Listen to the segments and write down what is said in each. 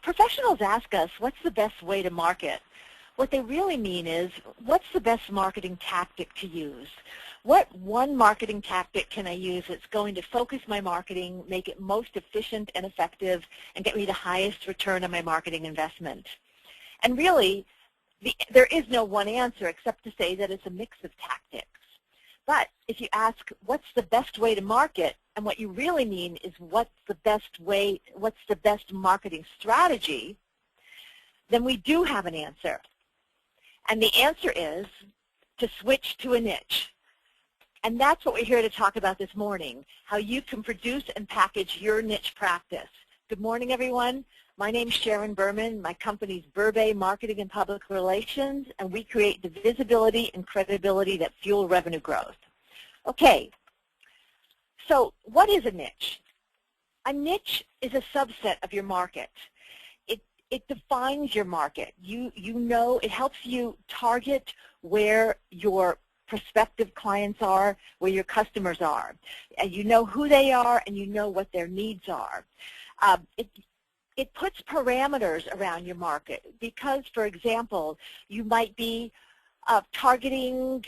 professionals ask us, what's the best way to market? What they really mean is, what's the best marketing tactic to use? What one marketing tactic can I use that's going to focus my marketing, make it most efficient and effective, and get me the highest return on my marketing investment? And really, there is no one answer except to say that it's a mix of tactics. But if you ask, what's the best way to market, and what you really mean is what's the best way, what's the best marketing strategy, then we do have an answer. And the answer is to switch to a niche. And that's what we're here to talk about this morning, how you can produce and package your niche practice. Good morning, everyone. My name is Sharon Berman. My company's Berbay Marketing and Public Relations, and we create the visibility and credibility that fuel revenue growth. Okay, so what is a niche? A niche is a subset of your market. It defines your market. You know, it helps you target where your prospective clients are, where your customers are. And you know who they are, and you know what their needs are. It puts parameters around your market because, for example, you might be targeting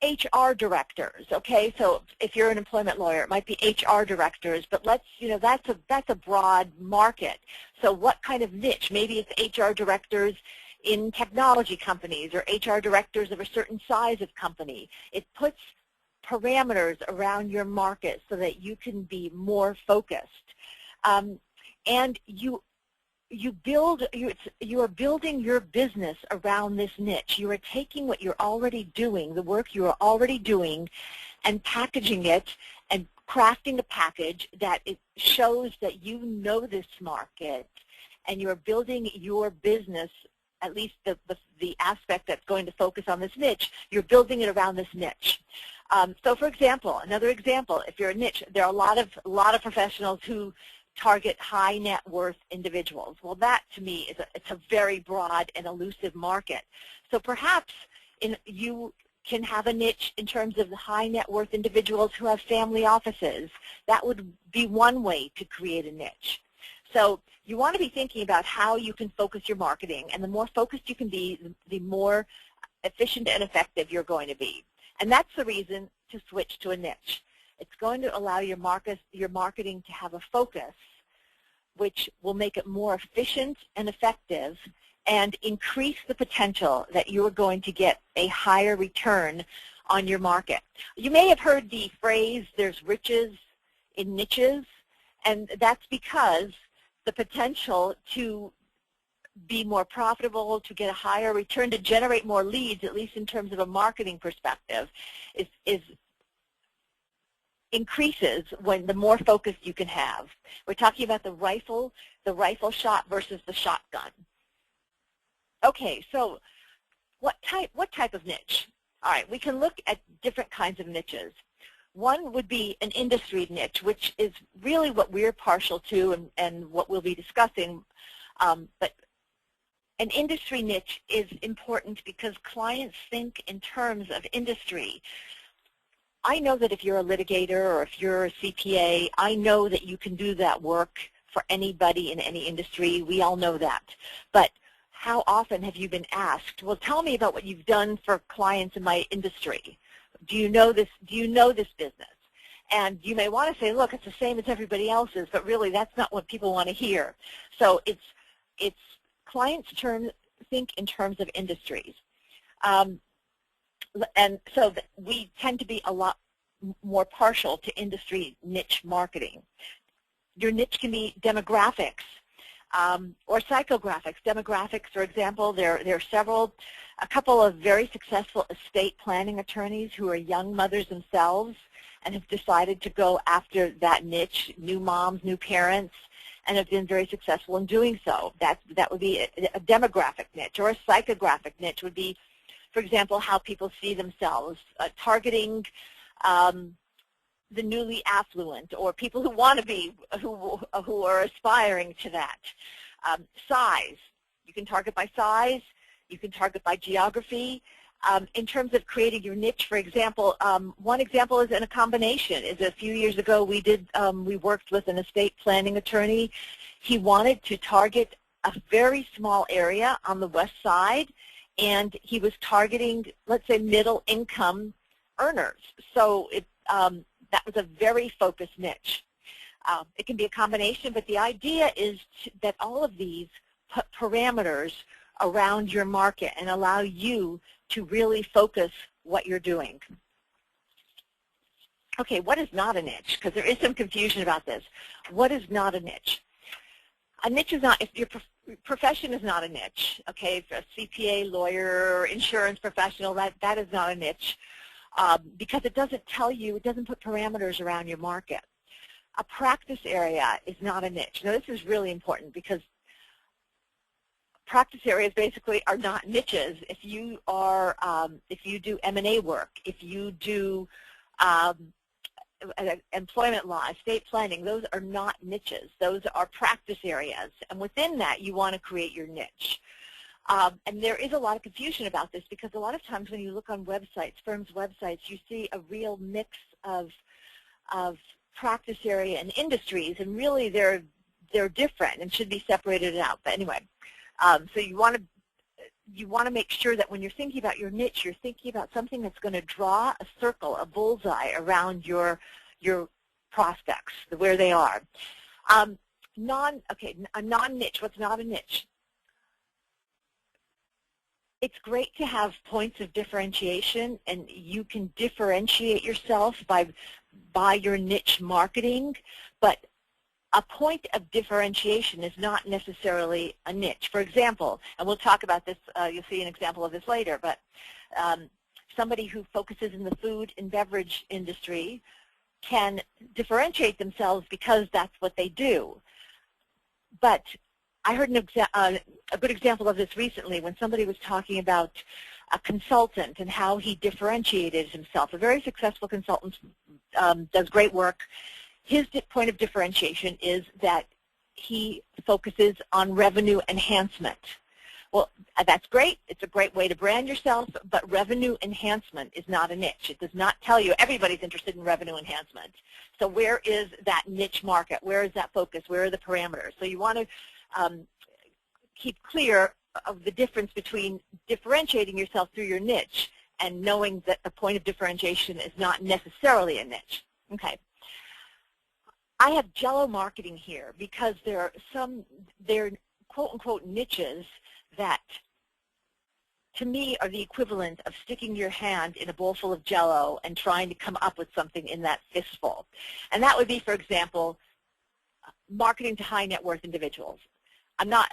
HR directors, okay? So if you're an employment lawyer, it might be HR directors, but that's a broad market. So what kind of niche? Maybe it's HR directors in technology companies or HR directors of a certain size of company. It puts parameters around your market so that you can be more focused. And you are building your business around this niche. You are taking what you're already doing, the work you are already doing, and packaging it and crafting a package that it shows that you know this market, and you're building your business, at least the aspect that's going to focus on this niche, you're building it around this niche. So for example, another example, if you're a niche, there are a lot of professionals who target high net worth individuals. Well, that to me it's a very broad and elusive market. So perhaps you can have a niche in terms of the high net worth individuals who have family offices. That would be one way to create a niche. So you want to be thinking about how you can focus your marketing, and the more focused you can be, the more efficient and effective you're going to be. And that's the reason to switch to a niche. It's going to allow your marketing to have a focus, which will make it more efficient and effective and increase the potential that you are going to get a higher return on your market. You may have heard the phrase, there's riches in niches, and that's because the potential to be more profitable, to get a higher return, to generate more leads, at least in terms of a marketing perspective, is increases when the more focus you can have. We're talking about the rifle shot versus the shotgun. Okay, so what type of niche? All right, we can look at different kinds of niches. One would be an industry niche, which is really what we're partial to and what we'll be discussing. But an industry niche is important because clients think in terms of industry. I know that if you're a litigator or if you're a CPA, I know that you can do that work for anybody in any industry. We all know that. But how often have you been asked, well, tell me about what you've done for clients in my industry. Do you know this business? And you may want to say, look, it's the same as everybody else's, but really that's not what people want to hear. So it's clients think in terms of industries. And so we tend to be a lot more partial to industry niche marketing. Your niche can be demographics or psychographics. Demographics, for example, there are a couple of very successful estate planning attorneys who are young mothers themselves and have decided to go after that niche, new moms, new parents, and have been very successful in doing so. That would be a demographic niche. Or a psychographic niche would be, for example, how people see themselves, targeting the newly affluent or people who want to be, who are aspiring to that. Size, you can target by size, you can target by geography, In terms of creating your niche, for example, one example is in a combination. Is a few years ago we worked with an estate planning attorney. He wanted to target a very small area on the west side, and he was targeting, let's say, middle income earners. So that was a very focused niche. It can be a combination, but the idea is that all of these put parameters around your market and allow you to really focus what you're doing. Okay, what is not a niche? Because there is some confusion about this. What is not a niche? A niche is not, if your profession is not a niche, okay, if a CPA, lawyer, insurance professional, that is not a niche, because it doesn't tell you, it doesn't put parameters around your market. A practice area is not a niche. Now this is really important because practice areas basically are not niches. If you are, if you do M&A work, if you do employment law, estate planning, those are not niches. Those are practice areas, and within that you want to create your niche. And there is a lot of confusion about this because a lot of times when you look on websites, firms' websites, you see a real mix of practice area and industries, and really they're different and should be separated out. But anyway, so you want to make sure that when you're thinking about your niche, you're thinking about something that's going to draw a circle, a bullseye around your prospects, where they are. A non-niche. What's not a niche? It's great to have points of differentiation, and you can differentiate yourself by your niche marketing, but a point of differentiation is not necessarily a niche. For example, and we'll talk about this, you'll see an example of this later, but somebody who focuses in the food and beverage industry can differentiate themselves because that's what they do. But I heard a good example of this recently when somebody was talking about a consultant and how he differentiated himself. A very successful consultant, does great work. His point of differentiation is that he focuses on revenue enhancement. Well, that's great. It's a great way to brand yourself, but revenue enhancement is not a niche. It does not tell you everybody's interested in revenue enhancement. So where is that niche market? Where is that focus? Where are the parameters? So you want to keep clear of the difference between differentiating yourself through your niche and knowing that the point of differentiation is not necessarily a niche. Okay. I have Jello marketing here because they're quote-unquote niches that, to me, are the equivalent of sticking your hand in a bowl full of Jello and trying to come up with something in that fistful. And that would be, for example, marketing to high net worth individuals. I'm not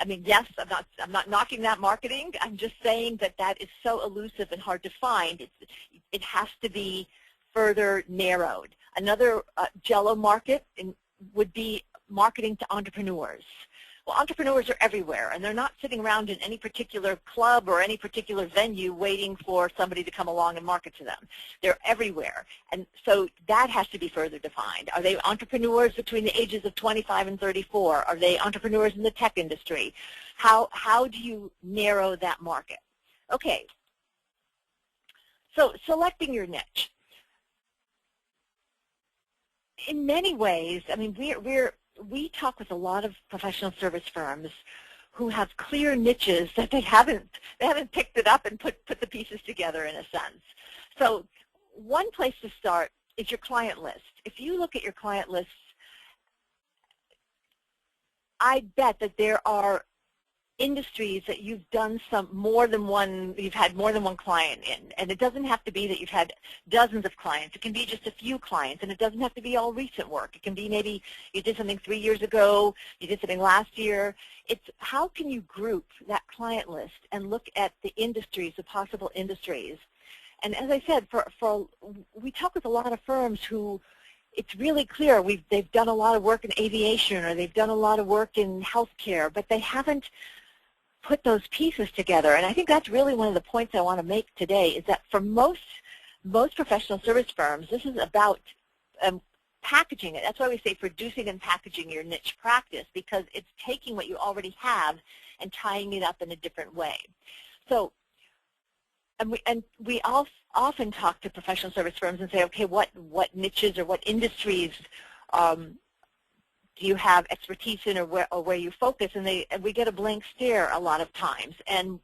knocking that marketing. I'm just saying that that is so elusive and hard to find. It has to be further narrowed. Another Jello market would be marketing to entrepreneurs. Well, entrepreneurs are everywhere, and they're not sitting around in any particular club or any particular venue waiting for somebody to come along and market to them. They're everywhere, and so that has to be further defined. Are they entrepreneurs between the ages of 25 and 34? Are they entrepreneurs in the tech industry? How do you narrow that market? Okay, so selecting your niche. In many ways, I mean, we talk with a lot of professional service firms who have clear niches that they haven't picked it up and put the pieces together in a sense. So one place to start is your client list. If you look at your client lists, I bet that there are industries that you've done you've had more than one client in, and it doesn't have to be that you've had dozens of clients. It can be just a few clients, and it doesn't have to be all recent work. It can be maybe you did something 3 years ago, you did something last year. It's how can you group that client list and look at the industries, the possible industries. And as I said, we talk with a lot of firms who it's really clear they've done a lot of work in aviation or they've done a lot of work in healthcare, but they haven't put those pieces together. And I think that's really one of the points I want to make today is that for most professional service firms, this is about packaging it. That's why we say producing and packaging your niche practice, because it's taking what you already have and tying it up in a different way. So and we all often talk to professional service firms and say, okay, what niches or what industries do you have expertise in, or where you focus? And we get a blank stare a lot of times. And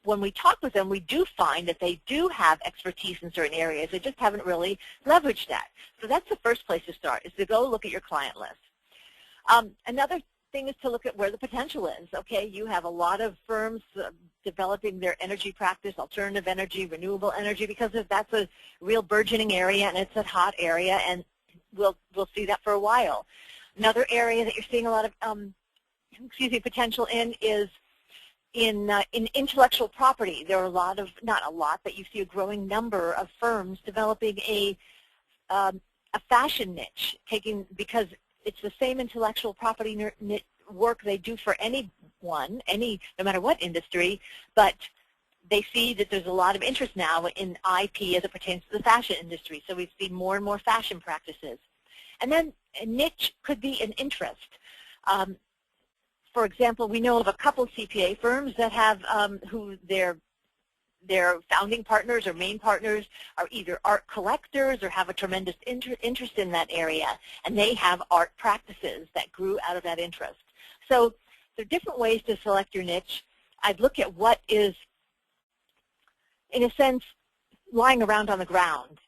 when we talk with them, we do find that they do have expertise in certain areas. They just haven't really leveraged that. So that's the first place to start, is to go look at your client list. Another thing is to look at where the potential is. Okay, you have a lot of firms developing their energy practice, alternative energy, renewable energy, because that's a real burgeoning area and it's a hot area, and we'll see that for a while. Another area that you're seeing a lot of potential in is in intellectual property. There are a lot of, not a lot, but you see a growing number of firms developing a fashion niche, because it's the same intellectual property work they do for anyone, no matter what industry, but they see that there's a lot of interest now in IP as it pertains to the fashion industry. So we see more and more fashion practices. And then a niche could be an interest. For example, we know of a couple CPA firms that have who their founding partners or main partners are either art collectors or have a tremendous interest in that area, and they have art practices that grew out of that interest. So there are different ways to select your niche. I'd look at what is, in a sense, lying around on the ground.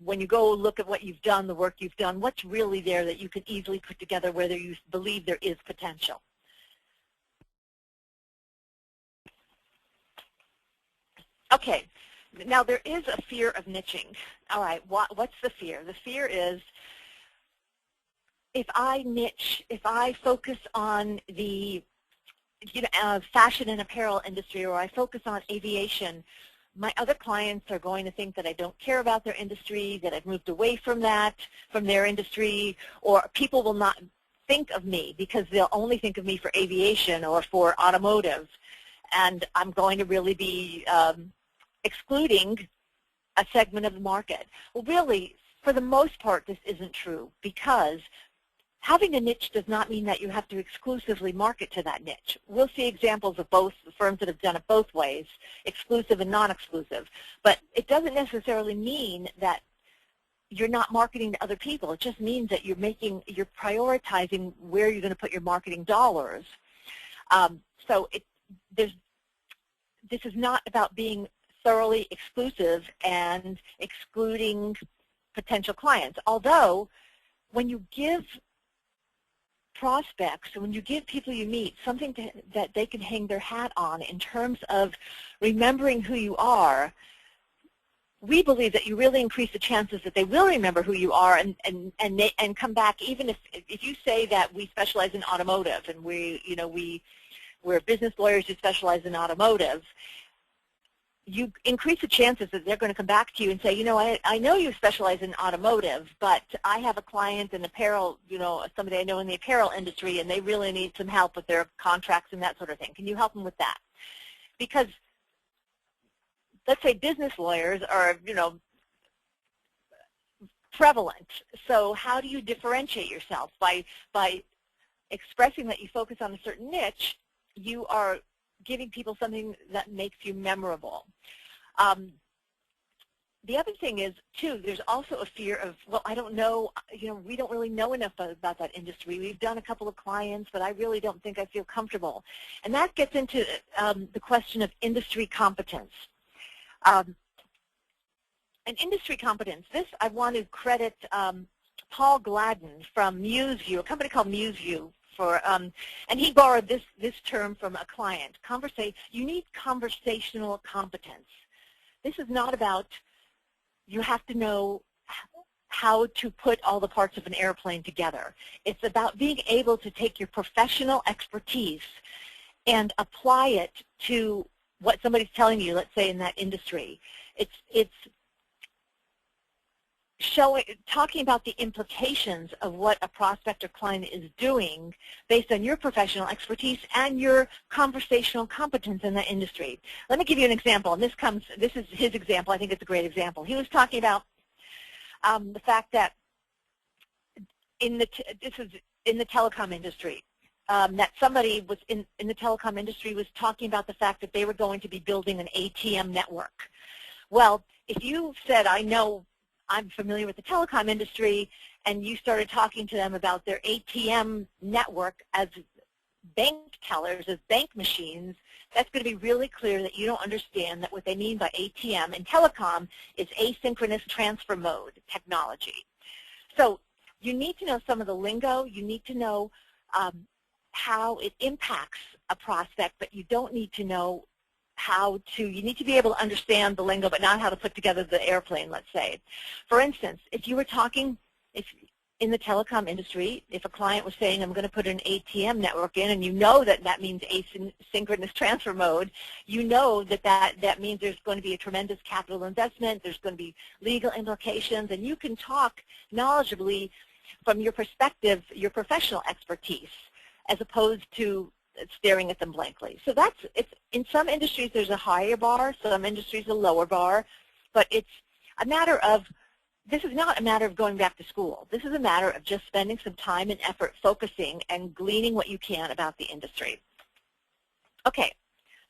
When you go look at what you've done, the work you've done, what's really there that you could easily put together whether you believe there is potential. Okay, now there is a fear of niching. All right, what's the fear? The fear is, if I niche, if I focus on the fashion and apparel industry, or I focus on aviation, my other clients are going to think that I don't care about their industry, that I've moved away from their industry, or people will not think of me because they'll only think of me for aviation or for automotive, and I'm going to really be excluding a segment of the market. Well, really, for the most part, this isn't true, because having a niche does not mean that you have to exclusively market to that niche. We'll see examples of both firms that have done it both ways, exclusive and non-exclusive. But it doesn't necessarily mean that you're not marketing to other people. It just means that you're prioritizing where you're going to put your marketing dollars. So this is not about being thoroughly exclusive and excluding potential clients. Although, when you give prospects, and when you give people you meet something that they can hang their hat on in terms of remembering who you are, we believe that you really increase the chances that they will remember who you are and come back, even if you say that we specialize in automotive and we're business lawyers who specialize in automotive. You increase the chances that they're going to come back to you and say, I know you specialize in automotive, but I have a client in apparel, somebody I know in the apparel industry, and they really need some help with their contracts and that sort of thing. Can you help them with that? Because let's say business lawyers are, prevalent. So how do you differentiate yourself? By expressing that you focus on a certain niche, you are giving people something that makes you memorable. The other thing is, too, there's also a fear of, well, I don't know, we don't really know enough about that industry. We've done a couple of clients, but I really don't think I feel comfortable. And that gets into the question of industry competence. And industry competence, this I want to credit Paul Gladden from MuseView, a company called MuseView, and he borrowed this term from a client. You need conversational competence. This is not about you have to know how to put all the parts of an airplane together. It's about being able to take your professional expertise and apply it to what somebody's telling you, let's say in that industry. It's talking about the implications of what a prospect or client is doing based on your professional expertise and your conversational competence in that industry. Let me give you an example, and this is his example. I think it's a great example. He was talking about the fact that this is in the telecom industry. that somebody was in the telecom industry was talking about the fact that they were going to be building an ATM network. Well, if you said, I know I'm familiar with the telecom industry, and you started talking to them about their ATM network as bank tellers, as bank machines, that's going to be really clear that you don't understand that what they mean by ATM in telecom is asynchronous transfer mode technology. So you need to know some of the lingo. You need to know how it impacts a prospect, but you don't need to know you need to be able to understand the lingo, but not how to put together the airplane, let's say. For instance, if you were talking, in the telecom industry, if a client was saying, I'm going to put an ATM network in, and you know that that means asynchronous transfer mode, you know that that means there's going to be a tremendous capital investment, there's going to be legal implications, and you can talk knowledgeably from your perspective, your professional expertise, as opposed to staring at them blankly. So in some industries there's a higher bar, some industries a lower bar, but it's a matter of, this is not a matter of going back to school. This is a matter of just spending some time and effort focusing and gleaning what you can about the industry. Okay,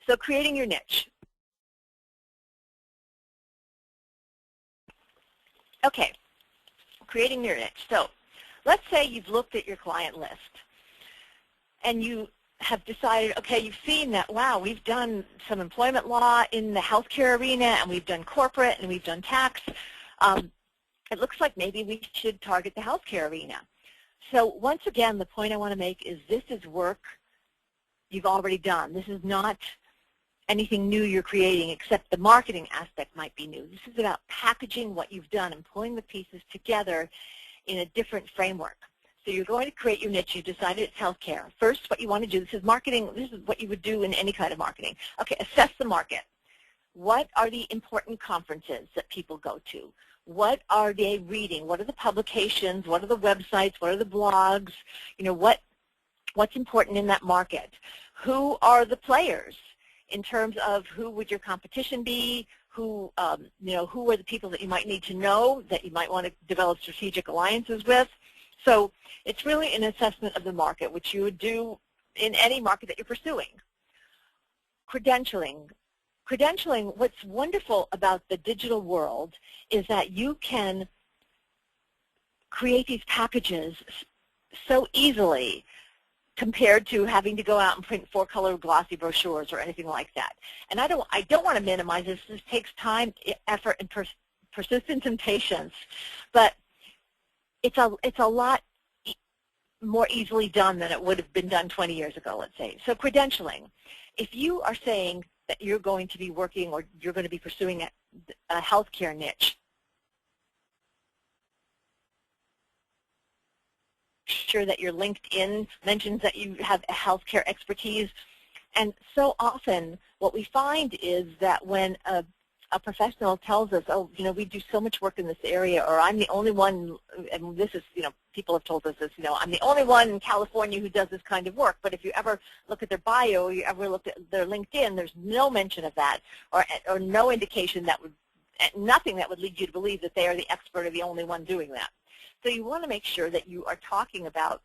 so creating your niche. Okay, creating your niche. So let's say you've looked at your client list and you have decided, okay, you've seen that, wow, we've done some employment law in the healthcare arena, and we've done corporate, and we've done tax. It looks like maybe we should target the healthcare arena. So once again, the point I want to make is this is work you've already done. This is not anything new you're creating, except the marketing aspect might be new. This is about packaging what you've done and pulling the pieces together in a different framework. So you're going to create your niche. You decided it's healthcare. First, what you want to do, this is marketing. This is what you would do in any kind of marketing. Okay, assess the market. What are the important conferences that people go to? What are they reading? What are the publications? What are the websites? What are the blogs? You know, what's important in that market? Who are the players in terms of who would your competition be? Who, you know, who are the people that you might need to know that you might want to develop strategic alliances with? So it's really an assessment of the market, which you would do in any market that you're pursuing. Credentialing. Credentialing, what's wonderful about the digital world is that you can create these packages so easily compared to having to go out and print 4-color glossy brochures or anything like that. And I don't want to minimize this. This takes time, effort, and persistence and patience. But it's a lot more easily done than it would have been done 20 years ago, let's say. So credentialing. If you are saying that you're going to be working or you're going to be pursuing a healthcare niche, sure that your LinkedIn mentions that you have a healthcare expertise. And so often what we find is that when a professional tells us, oh, you know, we do so much work in this area, or I'm the only one, and this is, you know, people have told us this, you know, I'm the only one in California who does this kind of work. But if you ever look at their bio, or you ever look at their LinkedIn, there's no mention of that, or no indication that would, nothing that would lead you to believe that they are the expert or the only one doing that. So you want to make sure that you are talking about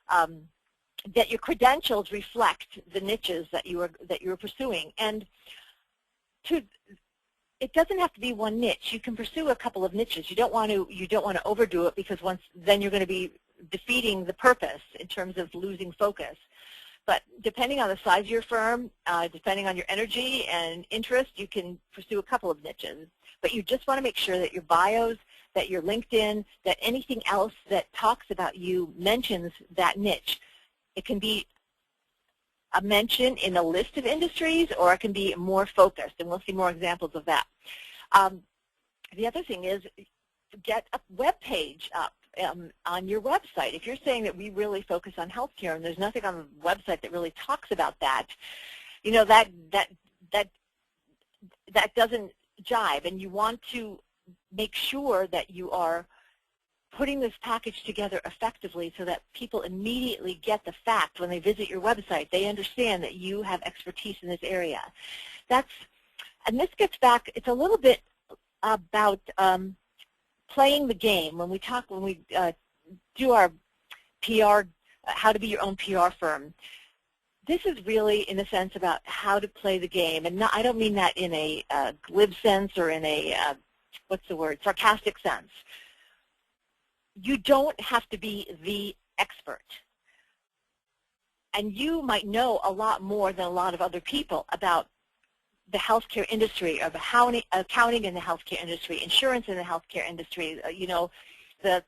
that your credentials reflect the niches that you are pursuing, and it doesn't have to be one niche. You can pursue a couple of niches. You don't want to overdo it, because then you're going to be defeating the purpose in terms of losing focus. But depending on the size of your firm, depending on your energy and interest, you can pursue a couple of niches. But you just want to make sure that your bios, that your LinkedIn, that anything else that talks about you mentions that niche. It can be a mention in a list of industries, or it can be more focused, and we'll see more examples of that. The other thing is get a web page up on your website. If you're saying that we really focus on healthcare and there's nothing on the website that really talks about that, you know, that doesn't jive, and you want to make sure that you are putting this package together effectively so that people immediately get the fact when they visit your website. They understand that you have expertise in this area. And this gets back, it's a little bit about playing the game. When we do our PR how to be your own PR firm. This is really, in a sense, about how to play the game, and I don't mean that in a glib sense or in a, what's the word, sarcastic sense. You don't have to be the expert. And you might know a lot more than a lot of other people about the healthcare industry, of accounting in the healthcare industry, insurance in the healthcare industry, you know, the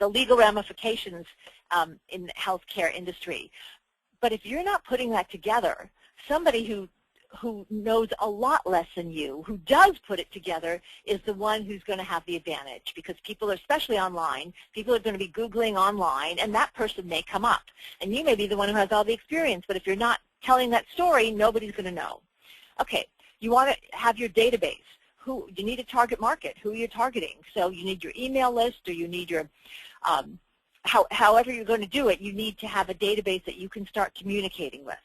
legal ramifications in the healthcare industry. But if you're not putting that together, somebody who knows a lot less than you, who does put it together, is the one who's going to have the advantage, because people are, especially online, people are going to be Googling online, and that person may come up. And you may be the one who has all the experience, but if you're not telling that story, nobody's going to know. Okay, you want to have your database. You need a target market. Who are you targeting? So you need your email list, or you need your, however you're going to do it, you need to have a database that you can start communicating with.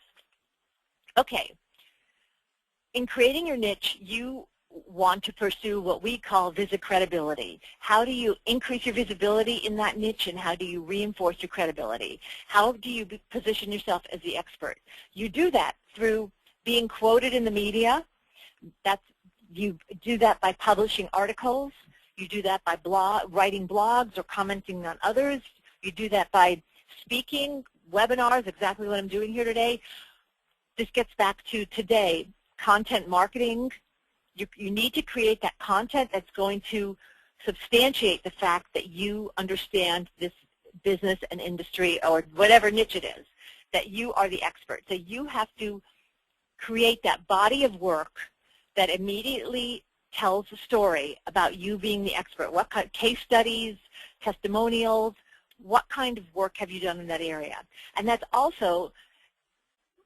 Okay. In creating your niche, you want to pursue what we call visit credibility. How do you increase your visibility in that niche, and how do you reinforce your credibility? How do you position yourself as the expert? You do that through being quoted in the media. You do that by publishing articles. You do that by writing blogs or commenting on others. You do that by speaking, webinars, exactly what I'm doing here today. This gets back to today. Content marketing, you need to create that content that's going to substantiate the fact that you understand this business and industry, or whatever niche it is, that you are the expert. So you have to create that body of work that immediately tells a story about you being the expert. What kind of case studies, testimonials, what kind of work have you done in that area? And that's also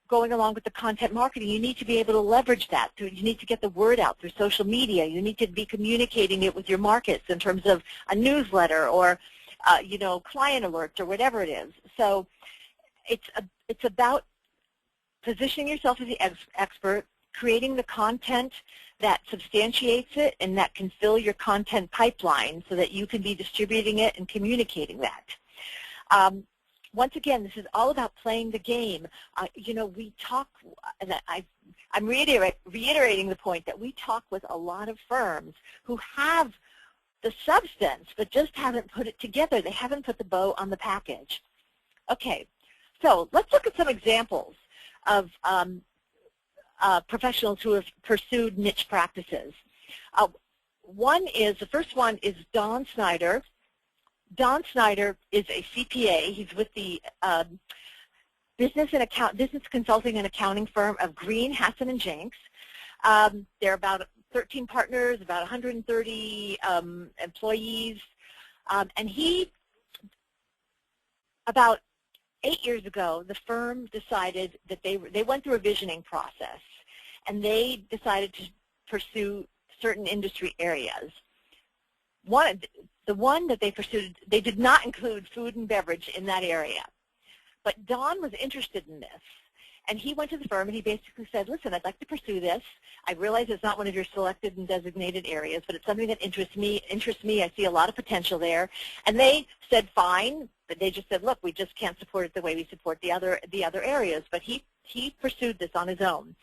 going along with the content marketing. You need to be able to leverage that. You need to get the word out through social media. You need to be communicating it with your markets in terms of a newsletter or, you know, client alerts or whatever it is. So it's about positioning yourself as the expert, creating the content that substantiates it and that can fill your content pipeline so that you can be distributing it and communicating that. Once again, this is all about playing the game. You know, we talk, and I'm reiterating the point that we talk with a lot of firms who have the substance but just haven't put it together. They haven't put the bow on the package. Okay, so let's look at some examples of professionals who have pursued niche practices. The first one is Don Snyder. Don Snyder is a CPA. He's with the business consulting and accounting firm of Green, Hassan and Jenks. They're about 13 partners, about 130 employees, and about 8 years ago, the firm decided that they went through a visioning process, and they decided to pursue certain industry areas. The one that they pursued, they did not include food and beverage in that area. But Don was interested in this, and he went to the firm and he basically said, listen, I'd like to pursue this. I realize it's not one of your selected and designated areas, but it's something that interests me. I see a lot of potential there. And they said, fine, but they just said, look, we just can't support it the way we support the other areas. But he pursued this on his own.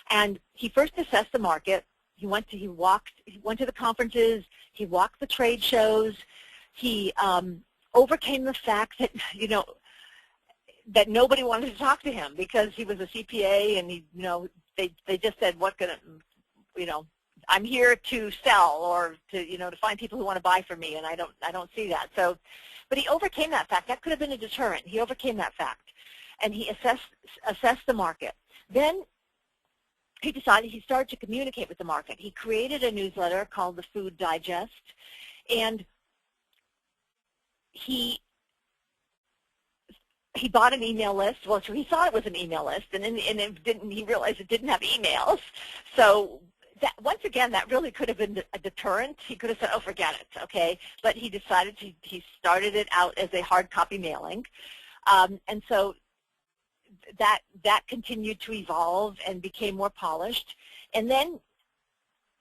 And he first assessed the market. He went to the conferences, he walked the trade shows, he overcame the fact that, you know, that nobody wanted to talk to him because he was a CPA, and he, you know, they just said, what can, you know, I'm here to sell or to, you know, to find people who want to buy from me, and I don't see that. So, but he overcame that fact. That could have been a deterrent. He overcame that fact, and he assessed the market. Then he decided he started to communicate with the market. He created a newsletter called the Food Digest, and he bought an email list. Well, so he thought it was an email list, and he realized it didn't have emails. So that, once again, that really could have been a deterrent. He could have said, oh, forget it, okay? But he decided he started it out as a hard copy mailing. And so that continued to evolve and became more polished. And then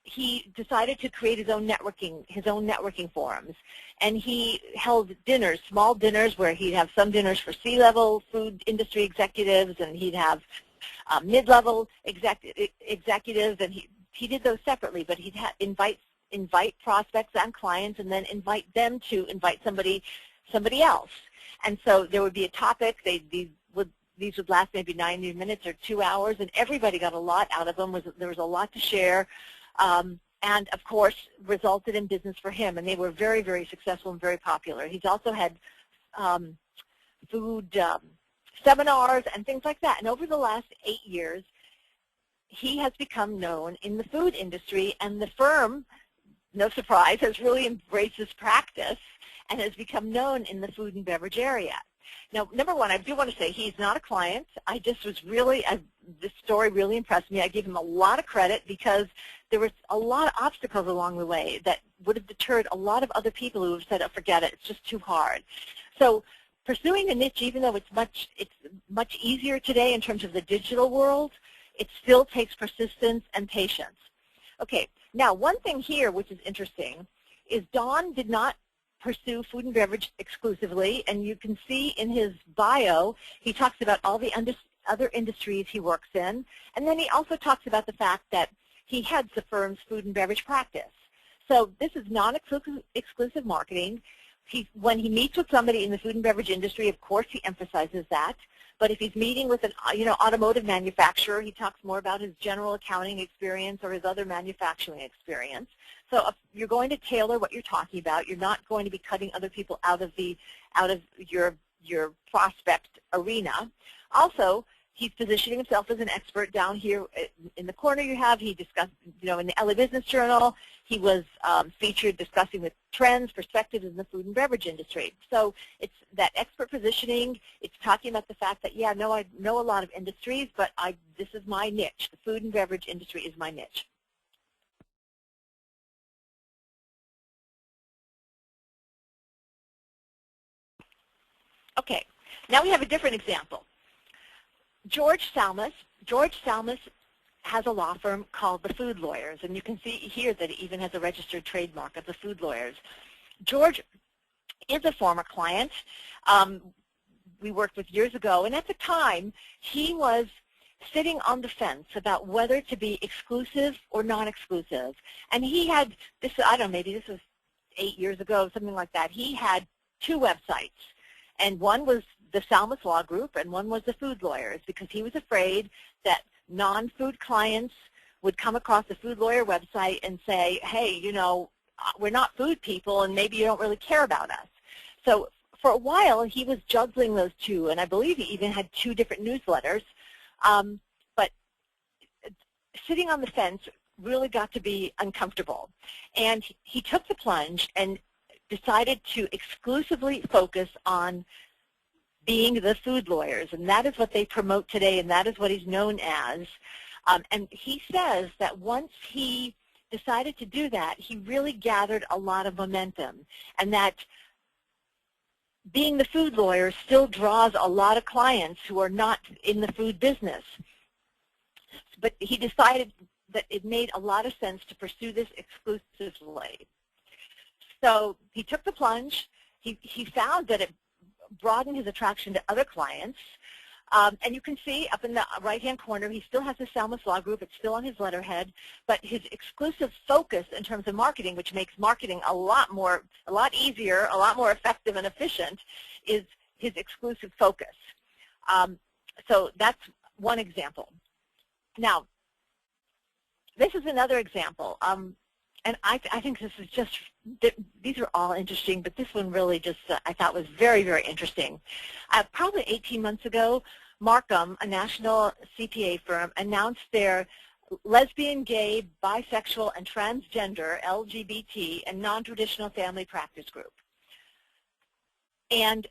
he decided to create his own networking forums, and he held dinners, small dinners, where he'd have some dinners for C-level food industry executives, and he'd have mid-level executives, and he did those separately, but he'd invite prospects and clients, and then invite them to invite somebody else. And so there would be a topic. These would last maybe 90 minutes or 2 hours, and everybody got a lot out of them. There was a lot to share. And of course resulted in business for him, and they were very, very successful and very popular. He's also had food seminars and things like that, and over the last 8 years he has become known in the food industry, and the firm, no surprise, has really embraced this practice and has become known in the food and beverage area. Now, number one, I do want to say he's not a client. I just was really, this story really impressed me. I gave him a lot of credit because there was a lot of obstacles along the way that would have deterred a lot of other people who have said, oh, forget it, it's just too hard. So pursuing a niche, even though it's much easier today in terms of the digital world, it still takes persistence and patience. Okay, now one thing here which is interesting is Don did not pursue food and beverage exclusively, and you can see in his bio he talks about all the other industries he works in, and then he also talks about the fact that he heads the firm's food and beverage practice. So this is non-exclusive marketing. When he meets with somebody in the food and beverage industry, of course he emphasizes that, but if he's meeting with an automotive manufacturer, he talks more about his general accounting experience or his other manufacturing experience. So if you're going to tailor what you're talking about, you're not going to be cutting other people out of your prospect arena. Also, he's positioning himself as an expert. Down here in the corner he discussed, in the LA Business Journal, he was featured discussing the trends, perspectives in the food and beverage industry. So it's that expert positioning. It's talking about the fact that, yeah, no, I know a lot of industries, but this is my niche. The food and beverage industry is my niche. Okay, now we have a different example. George Salmus has a law firm called the Food Lawyers, and you can see here that it even has a registered trademark of the Food Lawyers. George is a former client we worked with years ago, and at the time he was sitting on the fence about whether to be exclusive or non-exclusive. And he had this, I don't know, maybe this was 8 years ago, something like that. He had 2 websites. And one was the Salmus Law Group, and one was the Food Lawyers, because he was afraid that non-food clients would come across the Food Lawyer website and say, hey, we're not food people, and maybe you don't really care about us. So for a while, he was juggling those 2, and I believe he even had 2 different newsletters. But sitting on the fence really got to be uncomfortable. And he took the plunge and decided to exclusively focus on being the Food Lawyers, and that is what they promote today, and that is what he's known as. And he says that once he decided to do that, he really gathered a lot of momentum, and that being the Food Lawyer still draws a lot of clients who are not in the food business. But he decided that it made a lot of sense to pursue this exclusively. So he took the plunge. He found that it broadened his attraction to other clients. And you can see up in the right-hand corner, he still has the Salmus Law Group. It's still on his letterhead. But his exclusive focus in terms of marketing, which makes marketing a lot easier, a lot more effective and efficient, is his exclusive focus. So that's one example. Now, this is another example. And I think this is just, these are all interesting, but this one really just I thought was very, very interesting. Probably 18 months ago, Markham, a national CPA firm, announced their lesbian, gay, bisexual, and transgender, LGBT, and non-traditional family practice group. And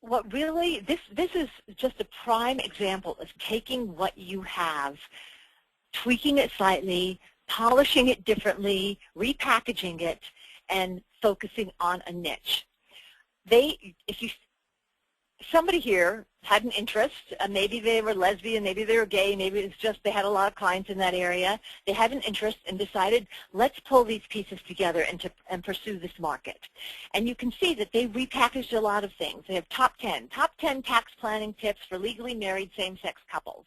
what really, this is just a prime example of taking what you have, tweaking it slightly, polishing it differently, repackaging it, and focusing on a niche. If you somebody here had an interest. Maybe they were lesbian, maybe they were gay, maybe it's just they had a lot of clients in that area. They had an interest and decided, let's pull these pieces together and pursue this market. And you can see that they repackaged a lot of things. They have top 10 tax planning tips for legally married same-sex couples.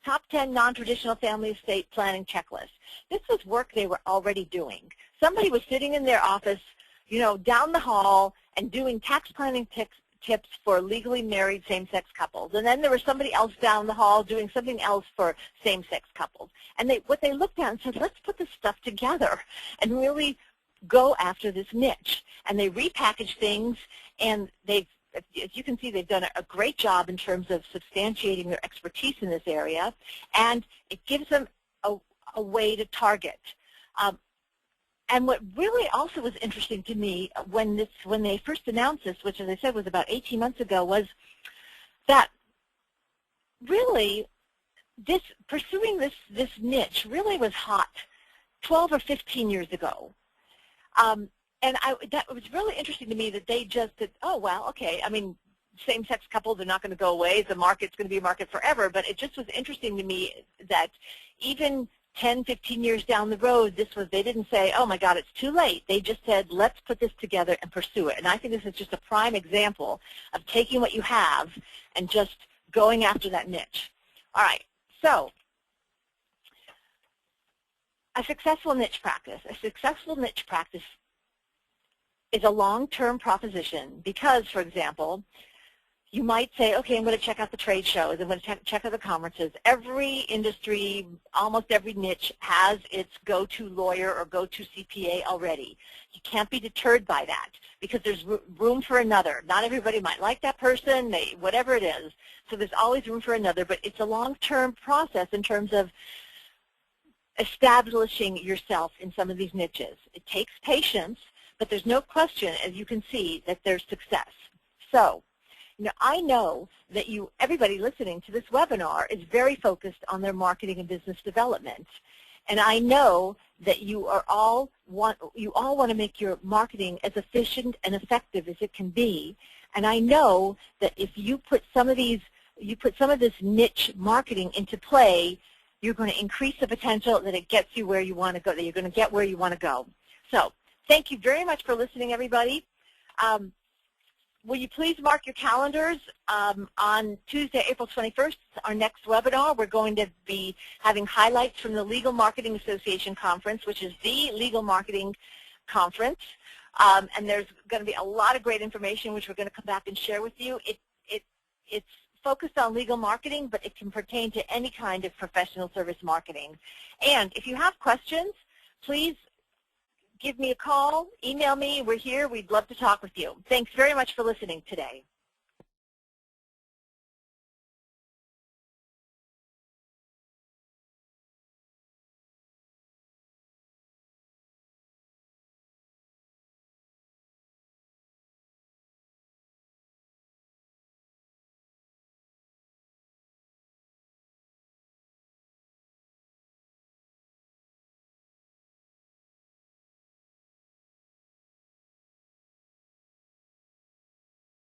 Top 10 non-traditional family estate planning checklist. This was work they were already doing. Somebody was sitting in their office, you know, down the hall and doing tax planning tips for legally married same-sex couples. And then there was somebody else down the hall doing something else for same-sex couples. And what they looked at and said, let's put this stuff together and really go after this niche. And they repackaged things, and they've, as you can see, they've done a great job in terms of substantiating their expertise in this area, and it gives them a way to target. And what really also was interesting to me when they first announced this, which as I said was about 18 months ago, was that really pursuing this niche really was hot 12 or 15 years ago. And that was really interesting to me that they just said, oh, well, okay, I mean, same-sex couples are not going to go away. The market's going to be a market forever. But it just was interesting to me that even 10, 15 years down the road, they didn't say, oh, my God, it's too late. They just said, let's put this together and pursue it. And I think this is just a prime example of taking what you have and just going after that niche. All right, so a successful niche practice. A successful niche practice is a long-term proposition because, for example, you might say, okay, I'm going to check out the trade shows, I'm going to check out the conferences. Every industry, almost every niche has its go-to lawyer or go-to CPA already. You can't be deterred by that because there's room for another. Not everybody might like that person, whatever it is. So there's always room for another, but it's a long-term process in terms of establishing yourself in some of these niches. It takes patience, but there's no question, as you can see, that there's success. So, you know, I know that everybody listening to this webinar is very focused on their marketing and business development. And I know that you all want to make your marketing as efficient and effective as it can be. And I know that if you put some of this niche marketing into play, you're going to increase the potential that it gets you where you want to go, that you're going to get where you want to go. So, thank you very much for listening, everybody. Will you please mark your calendars on Tuesday, April 21st, our next webinar. We're going to be having highlights from the Legal Marketing Association Conference, which is the legal marketing conference. And there's going to be a lot of great information which we're going to come back and share with you. It's focused on legal marketing, but it can pertain to any kind of professional service marketing. And if you have questions, please give me a call, email me. We're here. We'd love to talk with you. Thanks very much for listening today.